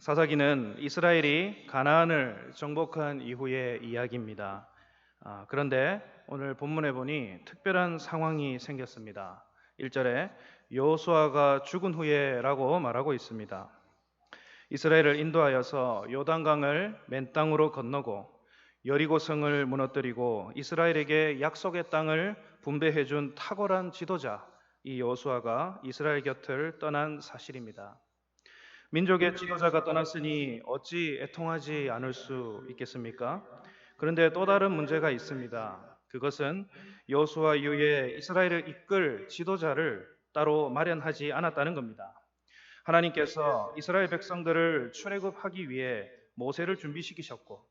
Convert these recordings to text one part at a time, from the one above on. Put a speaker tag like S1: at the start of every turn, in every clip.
S1: 사사기는 이스라엘이 가나안을 정복한 이후의 이야기입니다. 그런데 오늘 본문에 보니 특별한 상황이 생겼습니다. 1절에 여호수아가 죽은 후에라고 말하고 있습니다. 이스라엘을 인도하여서 요단강을 맨 땅으로 건너고 여리고 성을 무너뜨리고 이스라엘에게 약속의 땅을 분배해 준 탁월한 지도자 이 여호수아가 이스라엘 곁을 떠난 사실입니다. 민족의 지도자가 떠났으니 어찌 애통하지 않을 수 있겠습니까? 그런데 또 다른 문제가 있습니다. 그것은 여호수아 이후에 이스라엘을 이끌 지도자를 따로 마련하지 않았다는 겁니다. 하나님께서 이스라엘 백성들을 출애굽하기 위해 모세를 준비시키셨고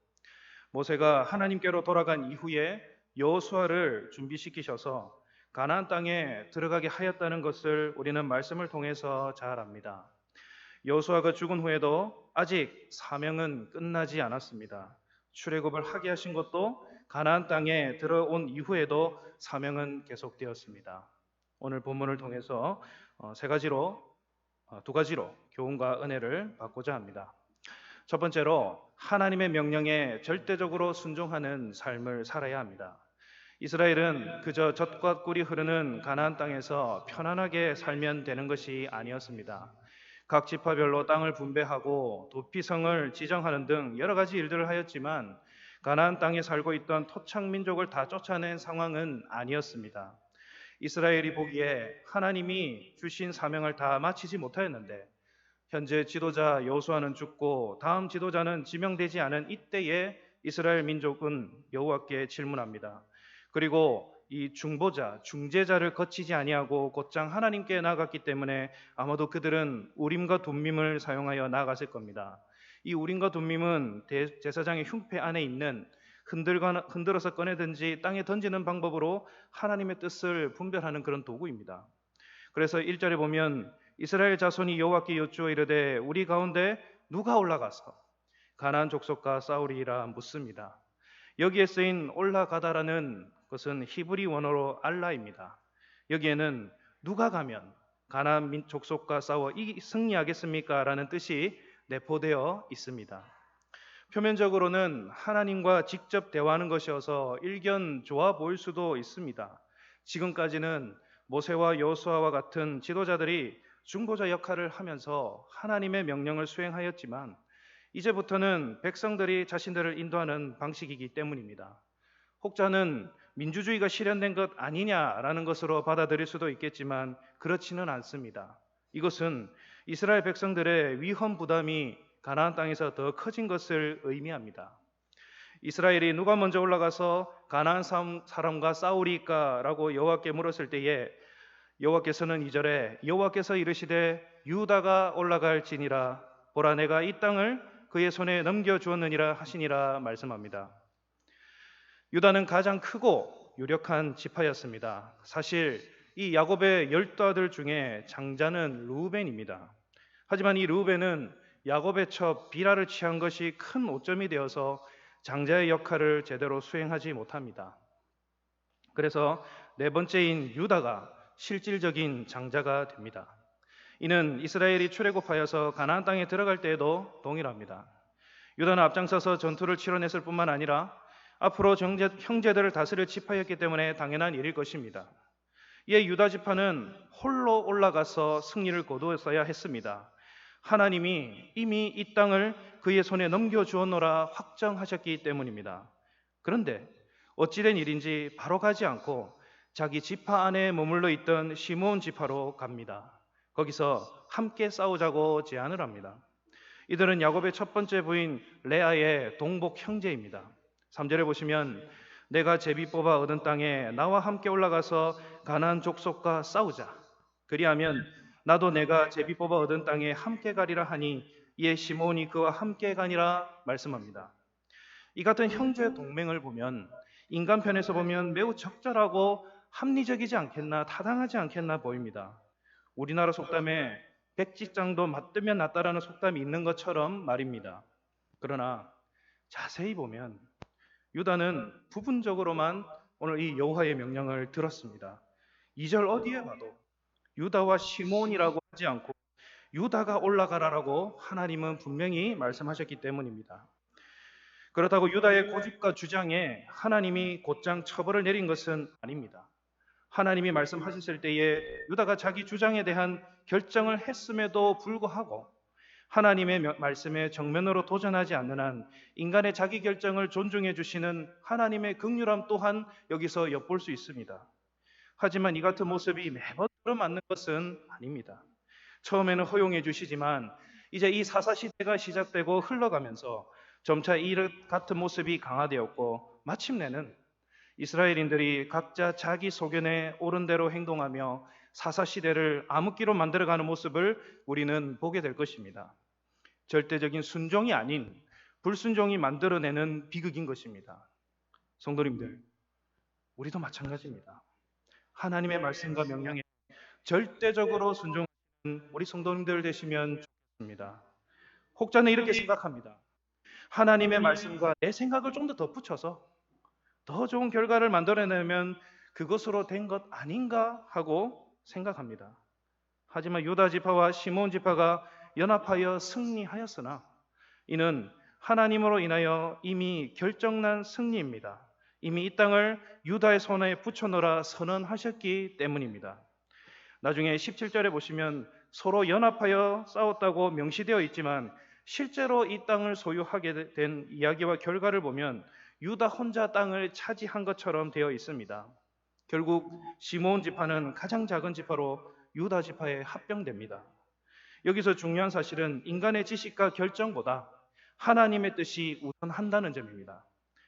S1: 모세가 하나님께로 돌아간 이후에 여호수아를 준비시키셔서 가나안 땅에 들어가게 하였다는 것을 우리는 말씀을 통해서 잘 압니다. 여호수아가 죽은 후에도 아직 사명은 끝나지 않았습니다. 출애굽을 하게 하신 것도 가나안 땅에 들어온 이후에도 사명은 계속되었습니다. 오늘 본문을 통해서 두 가지로 교훈과 은혜를 받고자 합니다. 첫 번째로 하나님의 명령에 절대적으로 순종하는 삶을 살아야 합니다. 이스라엘은 그저 젖과 꿀이 흐르는 가나안 땅에서 편안하게 살면 되는 것이 아니었습니다. 각 지파별로 땅을 분배하고 도피성을 지정하는 등 여러 가지 일들을 하였지만 가나안 땅에 살고 있던 토착 민족을 다 쫓아낸 상황은 아니었습니다. 이스라엘이 보기에 하나님이 주신 사명을 다 마치지 못하였는데 현재 지도자 여호수아는 죽고 다음 지도자는 지명되지 않은 이때에 이스라엘 민족은 여호와께 질문합니다. 그리고 이 중재자를 거치지 아니하고 곧장 하나님께 나아갔기 때문에 아마도 그들은 우림과 둠밈을 사용하여 나아갔을 겁니다. 이 우림과 둠밈은 제사장의 흉패 안에 있는 흔들어서 꺼내든지 땅에 던지는 방법으로 하나님의 뜻을 분별하는 그런 도구입니다. 그래서 1절에 보면 이스라엘 자손이 여호와께 여쭈어 이르되 우리 가운데 누가 올라가서 가나안 족속과 싸우리라 묻습니다. 여기에 쓰인 올라가다라는 것은 히브리 원어로 알라입니다. 여기에는 누가 가면 가나안 족속과 싸워 승리하겠습니까? 라는 뜻이 내포되어 있습니다. 표면적으로는 하나님과 직접 대화하는 것이어서 일견 좋아 보일 수도 있습니다. 지금까지는 모세와 여호수아와 같은 지도자들이 중보자 역할을 하면서 하나님의 명령을 수행하였지만 이제부터는 백성들이 자신들을 인도하는 방식이기 때문입니다. 혹자는 민주주의가 실현된 것 아니냐라는 것으로 받아들일 수도 있겠지만 그렇지는 않습니다. 이것은 이스라엘 백성들의 위험 부담이 가나안 땅에서 더 커진 것을 의미합니다. 이스라엘이 누가 먼저 올라가서 가나안 사람과 싸우리까라고 여호와께 물었을 때에 여호와께서는 2절에 여호와께서 이르시되 유다가 올라갈지니라 보라 내가 이 땅을 그의 손에 넘겨주었느니라 하시니라 말씀합니다. 유다는 가장 크고 유력한 지파였습니다. 사실 이 야곱의 12아들 중에 장자는 르우벤입니다. 하지만 이 르우벤은 야곱의 첩 비라를 취한 것이 큰 오점이 되어서 장자의 역할을 제대로 수행하지 못합니다. 그래서 네 번째인 유다가 실질적인 장자가 됩니다. 이는 이스라엘이 출애굽하여서 가나안 땅에 들어갈 때에도 동일합니다. 유다는 앞장서서 전투를 치러냈을 뿐만 아니라 앞으로 형제들을 다스릴 지파였기 때문에 당연한 일일 것입니다. 이에 유다 지파는 홀로 올라가서 승리를 거두었어야 했습니다. 하나님이 이미 이 땅을 그의 손에 넘겨주었노라 확정하셨기 때문입니다. 그런데 어찌된 일인지 바로 가지 않고 자기 지파 안에 머물러 있던 시므온 지파로 갑니다. 거기서 함께 싸우자고 제안을 합니다. 이들은 야곱의 첫 번째 부인 레아의 동복 형제입니다. 3절에 보시면 내가 제비 뽑아 얻은 땅에 나와 함께 올라가서 가나안 족속과 싸우자. 그리하면 나도 내가 제비 뽑아 얻은 땅에 함께 가리라 하니 이에 시므온이 그와 함께 가니라 말씀합니다. 이 같은 형제 동맹을 보면 인간편에서 보면 매우 적절하고 합리적이지 않겠나, 타당하지 않겠나 보입니다. 우리나라 속담에 백직장도 맞들면 낫다라는 속담이 있는 것처럼 말입니다. 그러나 자세히 보면 유다는 부분적으로만 오늘 이 여호와의 명령을 들었습니다. 2절 어디에 봐도 유다와 시므온이라고 하지 않고 유다가 올라가라라고 하나님은 분명히 말씀하셨기 때문입니다. 그렇다고 유다의 고집과 주장에 하나님이 곧장 처벌을 내린 것은 아닙니다. 하나님이 말씀하셨을 때에 유다가 자기 주장에 대한 결정을 했음에도 불구하고 하나님의 말씀에 정면으로 도전하지 않는 한 인간의 자기 결정을 존중해 주시는 하나님의 긍휼함 또한 여기서 엿볼 수 있습니다. 하지만 이 같은 모습이 매번 들어맞는 것은 아닙니다. 처음에는 허용해 주시지만 이제 이 사사 시대가 시작되고 흘러가면서 점차 이 같은 모습이 강화되었고 마침내는 이스라엘인들이 각자 자기 소견에 옳은 대로 행동하며 사사 시대를 암흑기로 만들어가는 모습을 우리는 보게 될 것입니다. 절대적인 순종이 아닌 불순종이 만들어내는 비극인 것입니다. 성도님들, 우리도 마찬가지입니다. 하나님의 말씀과 명령에 절대적으로 순종하는 우리 성도님들 되시면 좋겠습니다. 혹자는 이렇게 생각합니다. 하나님의 말씀과 내 생각을 좀 더 덧붙여서 더 좋은 결과를 만들어내면 그것으로 된 것 아닌가 하고 생각합니다. 하지만 유다 지파와 시몬 지파가 연합하여 승리하였으나 이는 하나님으로 인하여 이미 결정난 승리입니다. 이미 이 땅을 유다의 손에 붙여놓으라 선언하셨기 때문입니다. 나중에 17절에 보시면 서로 연합하여 싸웠다고 명시되어 있지만 실제로 이 땅을 소유하게 된 이야기와 결과를 보면 유다 혼자 땅을 차지한 것처럼 되어 있습니다. 결국 시므온 지파는 가장 작은 지파로 유다 지파에 합병됩니다. 여기서 중요한 사실은 인간의 지식과 결정보다 하나님의 뜻이 우선한다는 점입니다.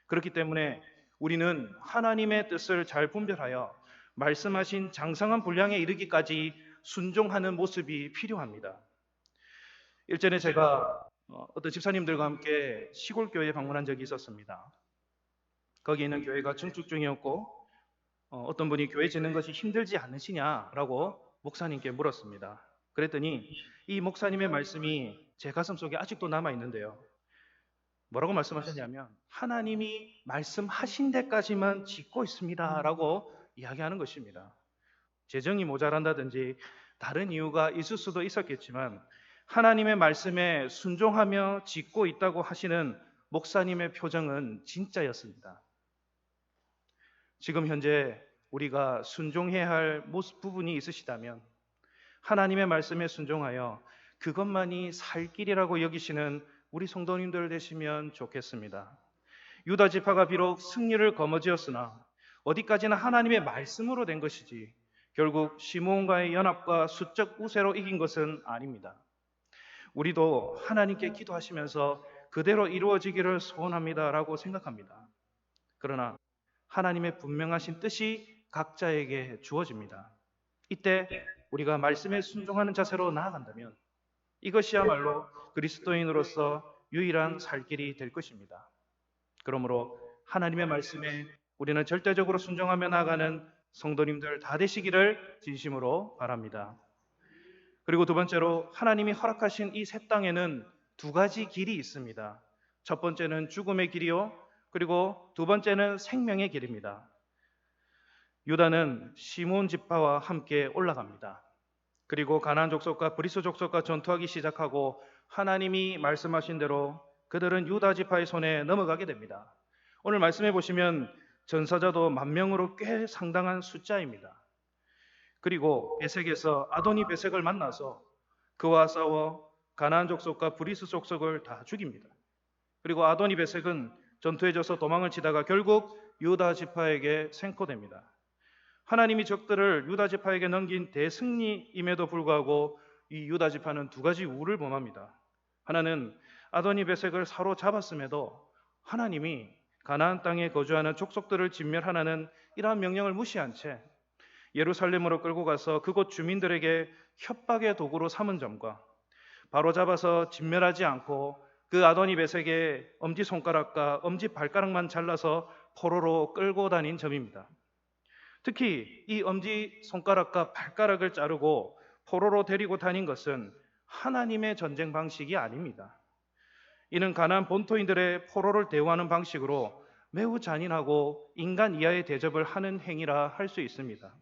S1: 그렇기 때문에 우리는 하나님의 뜻을 잘 분별하여 말씀하신 장성한 분량에 이르기까지 순종하는 모습이 필요합니다. 일전에 제가 어떤 집사님들과 함께 시골 교회에 방문한 적이 있었습니다. 거기 있는 교회가 증축 중이었고 어떤 분이 교회 짓는 것이 힘들지 않으시냐라고 목사님께 물었습니다. 그랬더니 이 목사님의 말씀이 제 가슴 속에 아직도 남아 있는데요. 뭐라고 말씀하셨냐면 하나님이 말씀하신 데까지만 짓고 있습니다라고 이야기하는 것입니다. 재정이 모자란다든지 다른 이유가 있을 수도 있었겠지만 하나님의 말씀에 순종하며 짓고 있다고 하시는 목사님의 표정은 진짜였습니다. 지금 현재 우리가 순종해야 할 부분이 있으시다면 하나님의 말씀에 순종하여 그것만이 살 길이라고 여기시는 우리 성도님들 되시면 좋겠습니다. 유다 지파가 비록 승리를 거머쥐었으나 어디까지나 하나님의 말씀으로 된 것이지 결국 시므온과의 연합과 수적 우세로 이긴 것은 아닙니다. 우리도 하나님께 기도하시면서 그대로 이루어지기를 소원합니다라고 생각합니다. 그러나 하나님의 분명하신 뜻이 각자에게 주어집니다. 이때 우리가 말씀에 순종하는 자세로 나아간다면 이것이야말로 그리스도인으로서 유일한 살 길이 될 것입니다. 그러므로 하나님의 말씀에 우리는 절대적으로 순종하며 나아가는 성도님들 다 되시기를 진심으로 바랍니다. 그리고 두 번째로 하나님이 허락하신 이 새 땅에는 두 가지 길이 있습니다. 첫 번째는 죽음의 길이요. 그리고 두 번째는 생명의 길입니다. 유다는 시므온 지파와 함께 올라갑니다. 그리고 가나안 족속과 브리스 족속과 전투하기 시작하고 하나님이 말씀하신 대로 그들은 유다 지파의 손에 넘어가게 됩니다. 오늘 말씀해 보시면 전사자도 10,000명으로 꽤 상당한 숫자입니다. 그리고 베색에서 아도니 베색을 만나서 그와 싸워 가나안 족속과 브리스 족속을 다 죽입니다. 그리고 아도니 베색은 전투에 져서 도망을 치다가 결국 유다 지파에게 생포됩니다. 하나님이 적들을 유다 지파에게 넘긴 대승리임에도 불구하고 이 유다 지파는 두 가지 우를 범합니다. 하나는 아도니 베색을 사로잡았음에도 하나님이 가나안 땅에 거주하는 족속들을 진멸하라는 이러한 명령을 무시한 채 예루살렘으로 끌고 가서 그곳 주민들에게 협박의 도구로 삼은 점과 바로잡아서 진멸하지 않고 그 아도니 베색의 엄지손가락과 엄지발가락만 잘라서 포로로 끌고 다닌 점입니다. 특히 이 엄지손가락과 발가락을 자르고 포로로 데리고 다닌 것은 하나님의 전쟁 방식이 아닙니다. 이는 가나안 본토인들의 포로를 대우하는 방식으로 매우 잔인하고 인간 이하의 대접을 하는 행위라 할 수 있습니다.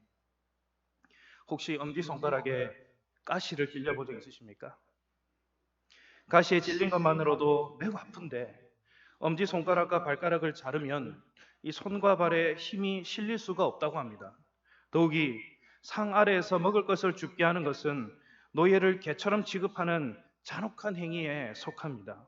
S1: 혹시 엄지손가락에 가시를 찔려본 적 있으십니까? 가시에 찔린 것만으로도 매우 아픈데 엄지손가락과 발가락을 자르면 이 손과 발에 힘이 실릴 수가 없다고 합니다. 더욱이 상 아래에서 먹을 것을 줍게 하는 것은 노예를 개처럼 취급하는 잔혹한 행위에 속합니다.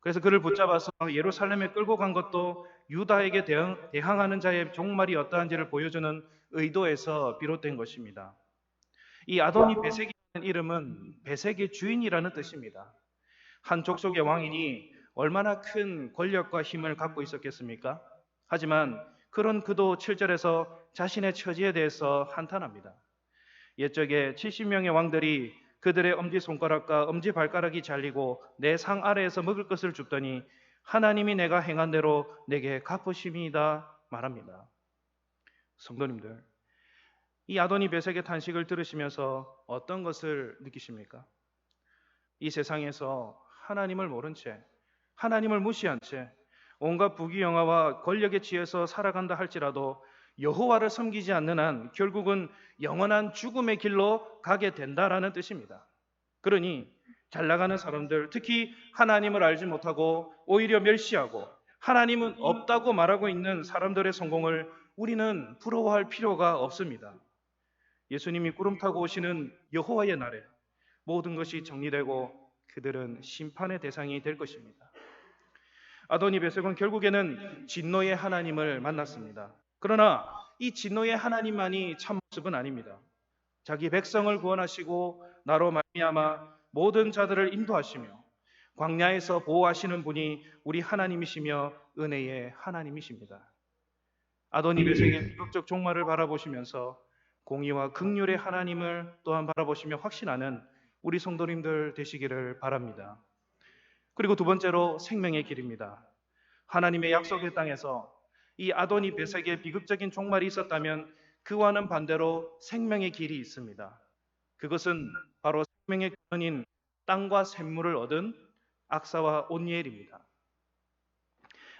S1: 그래서 그를 붙잡아서 예루살렘에 끌고 간 것도 유다에게 대항하는 자의 종말이 어떠한지를 보여주는 의도에서 비롯된 것입니다. 이 아도니 베색이라는 이름은 베색의 주인이라는 뜻입니다. 한 족속의 왕이니 얼마나 큰 권력과 힘을 갖고 있었겠습니까? 하지만 그런 그도 7절에서 자신의 처지에 대해서 한탄합니다. 옛적에 70명의 왕들이 그들의 엄지손가락과 엄지발가락이 잘리고 내 상 아래에서 먹을 것을 줍더니 하나님이 내가 행한 대로 내게 갚으심이다 말합니다. 성도님들, 이 아도니 베색의 탄식을 들으시면서 어떤 것을 느끼십니까? 이 세상에서 하나님을 모른 채, 하나님을 무시한 채 온갖 부귀영화와 권력에 취해서 살아간다 할지라도 여호와를 섬기지 않는 한 결국은 영원한 죽음의 길로 가게 된다라는 뜻입니다. 그러니 잘 나가는 사람들, 특히 하나님을 알지 못하고 오히려 멸시하고 하나님은 없다고 말하고 있는 사람들의 성공을 우리는 부러워할 필요가 없습니다. 예수님이 구름 타고 오시는 여호와의 날에 모든 것이 정리되고 그들은 심판의 대상이 될 것입니다. 아도니 베색은 결국에는 진노의 하나님을 만났습니다. 그러나 이 진노의 하나님만이 참모습은 아닙니다. 자기 백성을 구원하시고 나로 말미암아 모든 자들을 인도하시며 광야에서 보호하시는 분이 우리 하나님이시며 은혜의 하나님이십니다. 아도니 베색의 비극적 종말을 바라보시면서 공의와 긍휼의 하나님을 또한 바라보시며 확신하는 우리 성도님들 되시기를 바랍니다. 그리고 두 번째로 생명의 길입니다. 하나님의 약속의 땅에서 이 아도니 베색의 비극적인 종말이 있었다면 그와는 반대로 생명의 길이 있습니다. 그것은 바로 생명의 근원인 땅과 샘물을 얻은 악사와 온니엘입니다.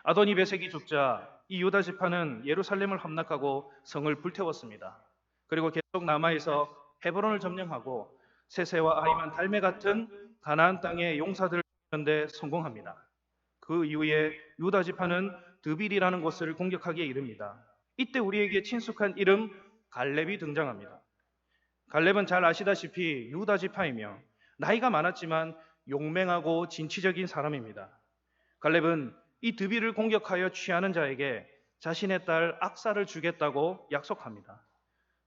S1: 아도니 베색이 죽자 이 유다 지파는 예루살렘을 함락하고 성을 불태웠습니다. 그리고 계속 남아있어 헤브론을 점령하고 세세와 아이만 달메 같은 가나안 땅의 용사들을 죽이는 데 성공합니다. 그 이후에 유다 지파는 드빌이라는 곳을 공격하기에 이릅니다. 이때 우리에게 친숙한 이름 갈렙이 등장합니다. 갈렙은 잘 아시다시피 유다 지파이며 나이가 많았지만 용맹하고 진취적인 사람입니다. 갈렙은 이 드빌을 공격하여 취하는 자에게 자신의 딸 악사를 주겠다고 약속합니다.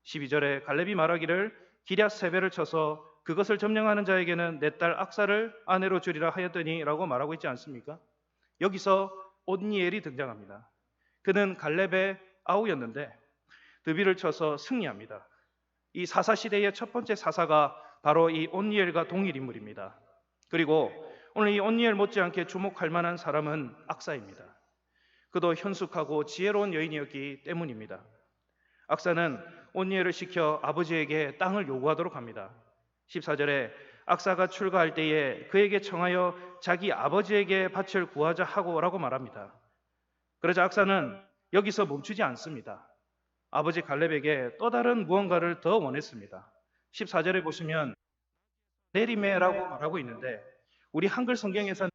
S1: 12절에 갈렙이 말하기를 기럇 세벨을 쳐서 그것을 점령하는 자에게는 내 딸 악사를 아내로 주리라 하였더니 라고 말하고 있지 않습니까? 여기서 온니엘이 등장합니다. 그는 갈렙의 아우였는데 드빌을 쳐서 승리합니다. 이 사사 시대의 첫 번째 사사가 바로 이 온니엘과 동일 인물입니다. 그리고 오늘 이 온니엘 못지않게 주목할 만한 사람은 악사입니다. 그도 현숙하고 지혜로운 여인이었기 때문입니다. 악사는 온니엘을 시켜 아버지에게 땅을 요구하도록 합니다. 14절에 악사가 출가할 때에 그에게 청하여 자기 아버지에게 밭을 구하자 하고라고 말합니다. 그러자 악사는 여기서 멈추지 않습니다. 아버지 갈렙에게 또 다른 무언가를 더 원했습니다. 14절에 보시면 내리매라고 말하고 있는데 우리 한글 성경에서는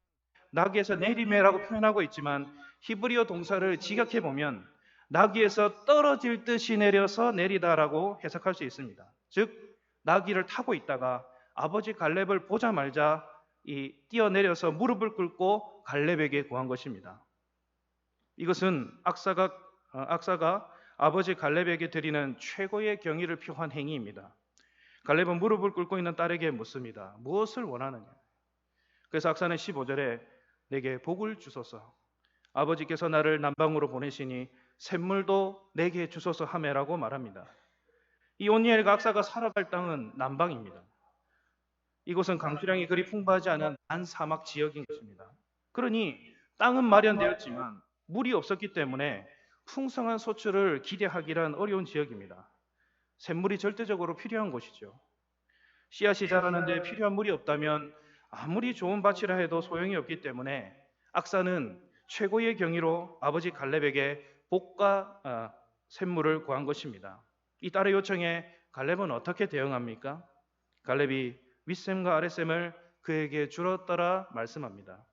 S1: 나귀에서 내리매라고 표현하고 있지만 히브리어 동사를 직역해 보면 나귀에서 떨어질 듯이 내려서 내리다라고 해석할 수 있습니다. 즉 나귀를 타고 있다가 아버지 갈렙을 보자마자 뛰어내려서 무릎을 꿇고 갈렙에게 구한 것입니다. 이것은 악사가 아버지 갈렙에게 드리는 최고의 경의를 표한 행위입니다. 갈렙은 무릎을 꿇고 있는 딸에게 묻습니다. 무엇을 원하느냐? 그래서 악사는 15절에 내게 복을 주소서. 아버지께서 나를 남방으로 보내시니 샘물도 내게 주소서 하매라고 말합니다. 이 온니엘과 악사가 살아갈 땅은 남방입니다. 이곳은 강수량이 그리 풍부하지 않은 반사막 지역인 것입니다. 그러니 땅은 마련되었지만 물이 없었기 때문에 풍성한 소출을 기대하기란 어려운 지역입니다. 샘물이 절대적으로 필요한 곳이죠. 씨앗이 자라는데 필요한 물이 없다면 아무리 좋은 밭이라 해도 소용이 없기 때문에 악사는 최고의 경의로 아버지 갈렙에게 복과 샘물을 구한 것입니다. 이 딸의 요청에 갈렙은 어떻게 대응합니까? 갈렙이 윗셈과 아랫셈을 그에게 주었더라 말씀합니다.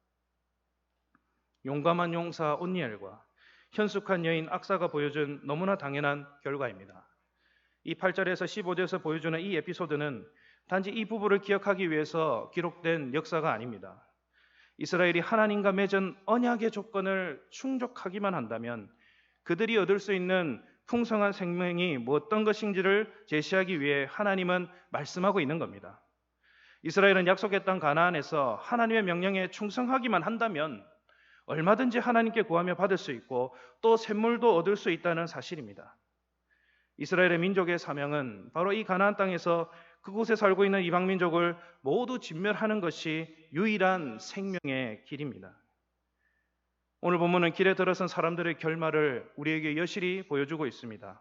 S1: 용감한 용사 온니엘과 현숙한 여인 악사가 보여준 너무나 당연한 결과입니다. 이 8절에서 15절에서 보여주는 이 에피소드는 단지 이 부부를 기억하기 위해서 기록된 역사가 아닙니다. 이스라엘이 하나님과 맺은 언약의 조건을 충족하기만 한다면 그들이 얻을 수 있는 풍성한 생명이 어떤 것인지를 제시하기 위해 하나님은 말씀하고 있는 겁니다. 이스라엘은 약속의 땅 가나안에서 하나님의 명령에 충성하기만 한다면 얼마든지 하나님께 구하며 받을 수 있고 또 샘물도 얻을 수 있다는 사실입니다. 이스라엘의 민족의 사명은 바로 이 가나안 땅에서 그곳에 살고 있는 이방 민족을 모두 진멸하는 것이 유일한 생명의 길입니다. 오늘 본문은 길에 들어선 사람들의 결말을 우리에게 여실히 보여주고 있습니다.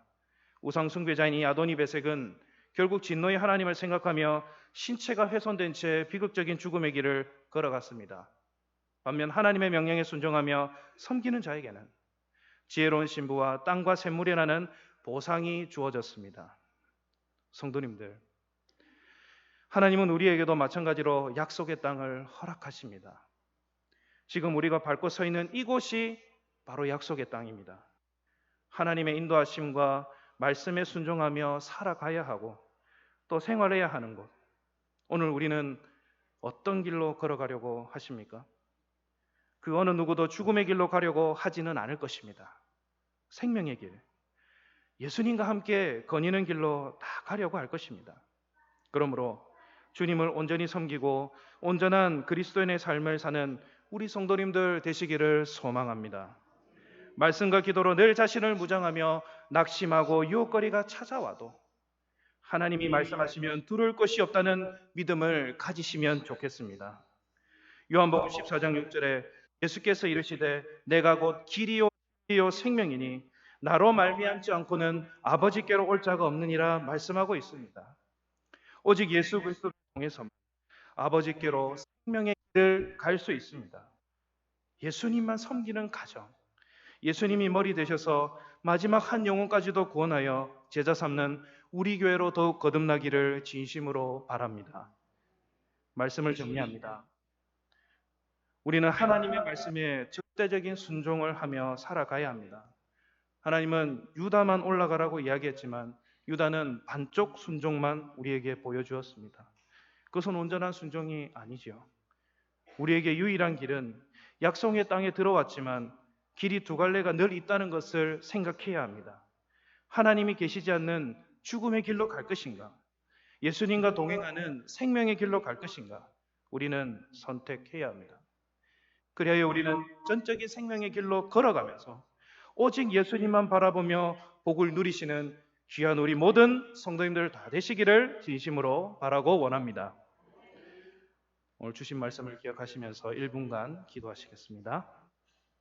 S1: 우상 숭배자인 이 아도니베섹은 결국 진노의 하나님을 생각하며 신체가 훼손된 채 비극적인 죽음의 길을 걸어갔습니다. 반면 하나님의 명령에 순종하며 섬기는 자에게는 지혜로운 신부와 땅과 샘물이라는 보상이 주어졌습니다. 성도님들, 하나님은 우리에게도 마찬가지로 약속의 땅을 허락하십니다. 지금 우리가 밟고 서 있는 이곳이 바로 약속의 땅입니다. 하나님의 인도하심과 말씀에 순종하며 살아가야 하고 또 생활해야 하는 곳. 오늘 우리는 어떤 길로 걸어가려고 하십니까? 그 어느 누구도 죽음의 길로 가려고 하지는 않을 것입니다. 생명의 길, 예수님과 함께 거니는 길로 다 가려고 할 것입니다. 그러므로 주님을 온전히 섬기고 온전한 그리스도인의 삶을 사는 우리 성도님들 되시기를 소망합니다. 말씀과 기도로 늘 자신을 무장하며 낙심하고 유혹거리가 찾아와도 하나님이 말씀하시면 두려울 것이 없다는 믿음을 가지시면 좋겠습니다. 요한복음 14장 6절에 예수께서 이르시되 내가 곧 길이요 진리요 생명이니 나로 말미암지 않고는 아버지께로 올 자가 없느니라 말씀하고 있습니다. 오직 예수 그리스도를 통해서만 아버지께로 생명의 길을 갈 수 있습니다. 예수님만 섬기는 가정, 예수님이 머리 되셔서 마지막 한 영혼까지도 구원하여 제자 삼는 우리 교회로 더욱 거듭나기를 진심으로 바랍니다. 말씀을 정리합니다. 우리는 하나님의 말씀에 절대적인 순종을 하며 살아가야 합니다. 하나님은 유다만 올라가라고 이야기했지만 유다는 반쪽 순종만 우리에게 보여주었습니다. 그것은 온전한 순종이 아니지요. 우리에게 유일한 길은 약속의 땅에 들어왔지만 길이 두 갈래가 늘 있다는 것을 생각해야 합니다. 하나님이 계시지 않는 죽음의 길로 갈 것인가? 예수님과 동행하는 생명의 길로 갈 것인가? 우리는 선택해야 합니다. 그래야 우리는 전적인 생명의 길로 걸어가면서 오직 예수님만 바라보며 복을 누리시는 귀한 우리 모든 성도님들 다 되시기를 진심으로 바라고 원합니다. 오늘 주신 말씀을 기억하시면서 1분간 기도하시겠습니다.